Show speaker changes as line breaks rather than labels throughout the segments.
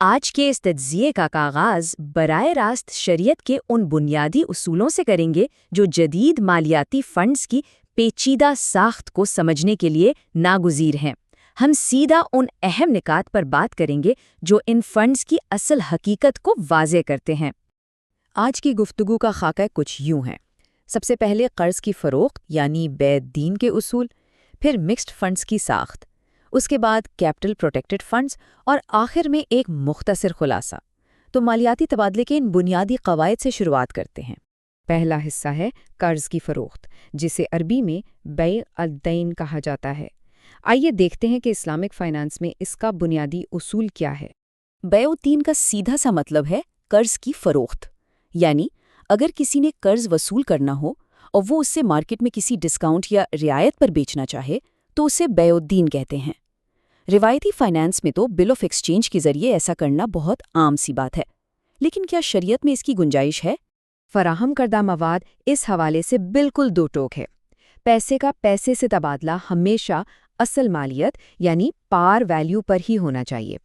آج کے اس تجزیے کا آغاز براہ راست شریعت کے ان بنیادی اصولوں سے کریں گے جو جدید مالیاتی فنڈز کی پیچیدہ ساخت کو سمجھنے کے لیے ناگزیر ہیں۔ ہم سیدھا ان اہم نکات پر بات کریں گے جو ان فنڈز کی اصل حقیقت کو واضح کرتے ہیں۔
آج کی گفتگو کا خاکہ کچھ یوں ہے۔ سب سے پہلے قرض کی فروخت یعنی بیع دین کے اصول، پھر مکسڈ فنڈز کی ساخت، اس کے بعد کیپٹل پروٹیکٹڈ فنڈز اور آخر میں ایک مختصر خلاصہ۔ تو مالیاتی تبادلے کے ان بنیادی قواعد سے شروعات کرتے ہیں۔ پہلا حصہ ہے قرض کی فروخت، جسے عربی میں بیع الدین کہا جاتا ہے۔ آئیے دیکھتے ہیں کہ اسلامک فائنانس میں اس کا بنیادی اصول کیا ہے۔
بیع الدین کا سیدھا سا مطلب ہے قرض کی فروخت، یعنی اگر کسی نے قرض وصول کرنا ہو اور وہ اس سے مارکیٹ میں کسی ڈسکاؤنٹ یا رعایت پر بیچنا چاہے تو اسے بیع الدین کہتے ہیں۔ روایتی فائنانس میں تو بل آف ایکسچینج کے ذریعے ایسا کرنا بہت عام سی بات ہے، لیکن کیا شریعت میں اس کی گنجائش ہے؟
فراہم کردہ مواد اس حوالے سے بالکل دو ٹوک ہے۔ پیسے کا پیسے سے تبادلہ ہمیشہ اصل مالیت یعنی پار ویلیو پر ہی ہونا چاہیے۔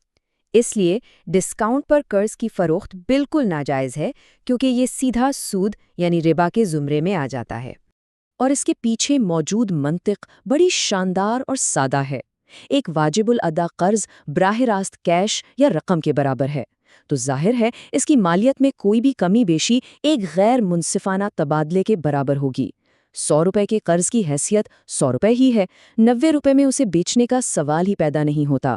اس لیے ڈسکاؤنٹ پر قرض کی فروخت بالکل ناجائز ہے، کیونکہ یہ سیدھا سود یعنی ربا کے زمرے میں آ جاتا ہے۔
اور اس کے پیچھے موجود منطق بڑی شاندار اور سادہ ہے۔ ایک واجب الادا قرض براہ راست کیش یا رقم کے برابر ہے، تو ظاہر ہے اس کی مالیت میں کوئی بھی کمی بیشی ایک غیر منصفانہ تبادلے کے برابر ہوگی۔ 100 روپے کے قرض کی حیثیت 100 روپے ہی ہے، 90 روپے میں اسے بیچنے کا سوال ہی پیدا نہیں ہوتا۔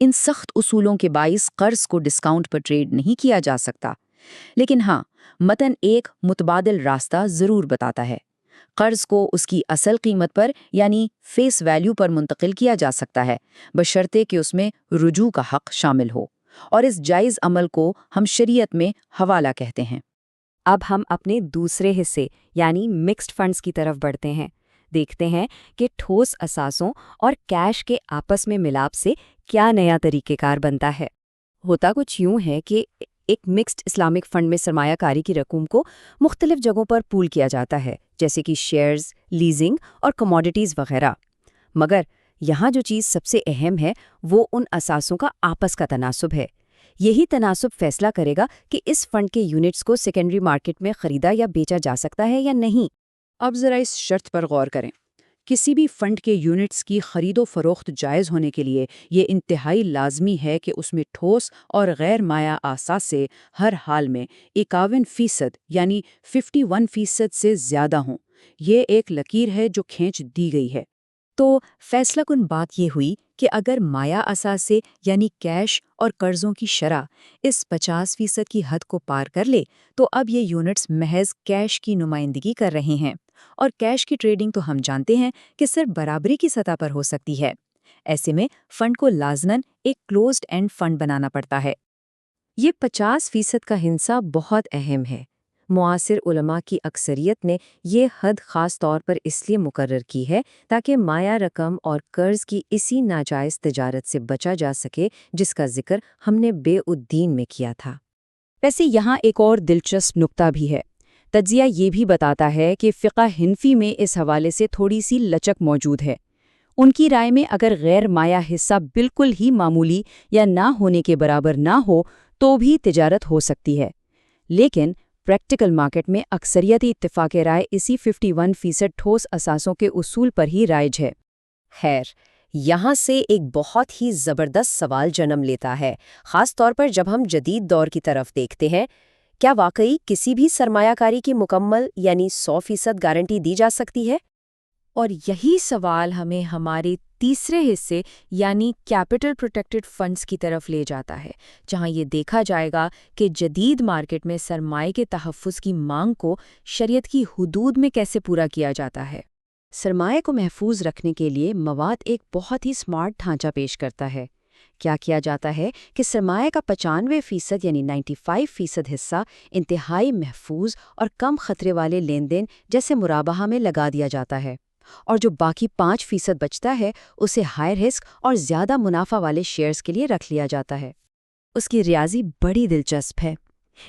ان سخت اصولوں کے باعث قرض کو ڈسکاؤنٹ پر ٹریڈ نہیں کیا جا سکتا، لیکن ہاں، متن ایک متبادل راستہ ضرور بتاتا ہے۔ قرض کو اس کی اصل قیمت پر یعنی فیس ویلیو پر منتقل کیا جا سکتا ہے، بشرطے کہ اس میں رجوع کا حق شامل ہو، اور اس جائز عمل کو ہم شریعت میں حوالہ کہتے ہیں۔
اب ہم اپنے دوسرے حصے یعنی مکسڈ فنڈز کی طرف بڑھتے ہیں۔ دیکھتے ہیں کہ ٹھوس اثاثوں اور کیش کے آپس میں ملاپ سے کیا نیا طریقہ کار بنتا ہے۔ ہوتا کچھ یوں ہے کہ ایک مکسڈ اسلامک فنڈ میں سرمایہ کاری کی رقم کو مختلف جگہوں پر پول کیا جاتا ہے، جیسے کہ شیئرز، لیزنگ اور کموڈیٹیز وغیرہ۔ مگر یہاں جو چیز سب سے اہم ہے وہ ان اثاثوں کا آپس کا تناسب ہے۔ یہی تناسب فیصلہ کرے گا کہ اس فنڈ کے یونٹس کو سیکنڈری مارکیٹ میں خریدا یا بیچا جا سکتا ہے یا نہیں۔
اب ذرا اس شرط پر غور کریں۔ کسی بھی فنڈ کے یونٹس کی خرید و فروخت جائز ہونے کے لیے یہ انتہائی لازمی ہے کہ اس میں ٹھوس اور غیر مائع اثاثے ہر حال میں 51% یعنی 51% سے زیادہ ہوں۔ یہ ایک لکیر ہے جو کھینچ دی گئی ہے۔
تو فیصلہ کن بات یہ ہوئی کہ اگر مائع اثاثے یعنی کیش اور قرضوں کی شرح اس 50% کی حد کو پار کر لے تو اب یہ یونٹس محض کیش کی نمائندگی کر رہے ہیں، اور کیش کی ٹریڈنگ تو ہم جانتے ہیں کہ صرف برابری کی سطح پر ہو سکتی ہے۔ ایسے میں فنڈ کو لازماً ایک کلوزڈ اینڈ فنڈ بنانا پڑتا ہے۔ یہ 50% کا ہنسا بہت اہم ہے۔ معاصر علماء کی اکثریت نے یہ حد خاص طور پر اس لیے مقرر کی ہے تاکہ مائع رقم اور قرض کی اسی ناجائز تجارت سے بچا جا سکے جس کا ذکر ہم نے بیع الدین میں کیا تھا۔
ویسے یہاں ایک اور دلچسپ نکتہ بھی ہے۔ تجزیہ یہ بھی بتاتا ہے کہ فقہ حنفی میں اس حوالے سے تھوڑی سی لچک موجود ہے۔ ان کی رائے میں اگر غیر مائع حصہ بالکل ہی معمولی یا نہ ہونے کے برابر نہ ہو تو بھی تجارت ہو سکتی ہے، لیکن پریکٹیکل مارکیٹ میں اکثریتی اتفاق رائے اسی 51% ٹھوس اثاثوں کے اصول پر ہی رائج ہے۔
خیر، یہاں سے ایک بہت ہی زبردست سوال جنم لیتا ہے، خاص طور پر جب ہم جدید دور کی طرف دیکھتے ہیں۔ کیا واقعی کسی بھی سرمایہ کاری کی مکمل یعنی 100% گارنٹی دی جا سکتی ہے؟
اور یہی سوال ہمیں ہمارے تیسرے حصے یعنی کیپٹل پروٹیکٹڈ فنڈز کی طرف لے جاتا ہے، جہاں یہ دیکھا جائے گا کہ جدید مارکیٹ میں سرمائے کے تحفظ کی مانگ کو شریعت کی حدود میں کیسے پورا کیا جاتا ہے۔
سرمائے کو محفوظ رکھنے کے لیے مواد ایک بہت ہی سمارٹ ڈھانچہ پیش کرتا ہے۔ کیا جاتا ہے کہ سرمایہ کا 95% یعنی 95% حصہ انتہائی محفوظ اور کم خطرے والے لین دین جیسے مرابحہ میں لگا دیا جاتا ہے، اور جو باقی 5% بچتا ہے اسے ہائی رسک اور زیادہ منافع والے شیئرز کے لیے رکھ لیا جاتا ہے۔ اس کی ریاضی بڑی دلچسپ ہے۔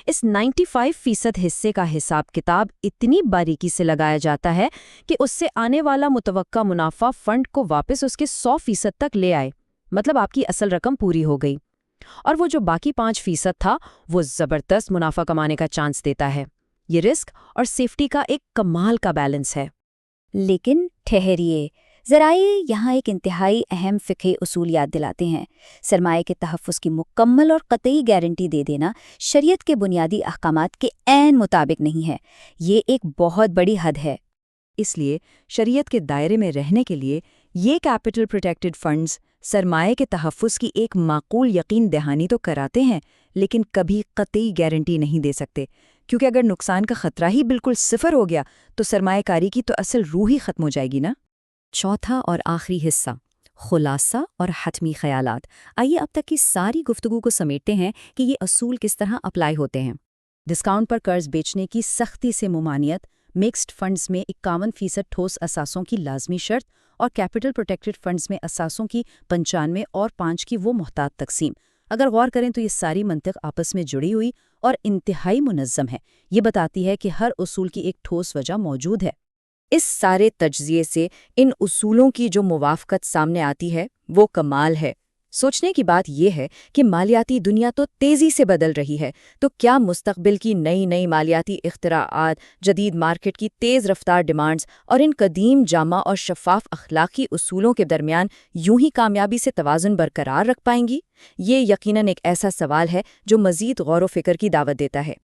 اس 95% حصے کا حساب کتاب اتنی باریکی سے لگایا جاتا ہے کہ اس سے آنے والا متوقع منافع فنڈ کو واپس اس کے 100% تک لے آئے، مطلب آپ کی اصل رقم پوری ہو گئی۔ اور وہ جو باقی 5% تھا وہ زبردست منافع کمانے کا چانس دیتا ہے۔ یہ رسک اور سیفٹی کا ایک کمال کا بیلنس ہے۔
لیکن ٹھہریے، ذرائع یہاں ایک انتہائی اہم فقہی اصول یاد دلاتے ہیں۔ سرمایہ کے تحفظ کی مکمل اور قطعی گارنٹی دے دینا شریعت کے بنیادی احکامات کے عین مطابق نہیں ہے۔ یہ ایک بہت بڑی حد ہے۔
اس لیے شریعت کے دائرے میں رہنے کے لیے یہ کیپٹل پروٹیکٹڈ فنڈز سرمایہ کے تحفظ کی ایک معقول یقین دہانی تو کراتے ہیں، لیکن کبھی قطعی گارنٹی نہیں دے سکتے، کیونکہ اگر نقصان کا خطرہ ہی بالکل صفر ہو گیا تو سرمایہ کاری کی تو اصل روح ہی ختم ہو جائے گی نا۔
چوتھا اور آخری حصہ، خلاصہ اور حتمی خیالات۔ آئیے اب تک کی ساری گفتگو کو سمیٹتے ہیں کہ یہ اصول کس طرح اپلائی ہوتے ہیں۔
ڈسکاؤنٹ پر قرض بیچنے کی سختی سے ممانعت، مکسڈ فنڈز میں 51% ٹھوس اثاثوں کی لازمی شرط، اور کیپٹل پروٹیکٹڈ فنڈز میں اثاثوں کی 95 اور 5 کی وہ محتاط تقسیم۔ اگر غور کریں تو یہ ساری منطق آپس میں جڑی ہوئی اور انتہائی منظم ہے۔ یہ بتاتی ہے کہ ہر اصول کی ایک ٹھوس وجہ موجود ہے۔
اس سارے تجزیے سے ان اصولوں کی جو موافقت سامنے آتی ہے وہ کمال ہے۔ سوچنے کی بات یہ ہے کہ مالیاتی دنیا تو تیزی سے بدل رہی ہے، تو کیا مستقبل کی نئی مالیاتی اختراعات، جدید مارکیٹ کی تیز رفتار ڈیمانڈز اور ان قدیم جامع اور شفاف اخلاقی اصولوں کے درمیان یوں ہی کامیابی سے توازن برقرار رکھ پائیں گی؟ یہ یقیناً ایک ایسا سوال ہے جو مزید غور و فکر کی دعوت دیتا ہے۔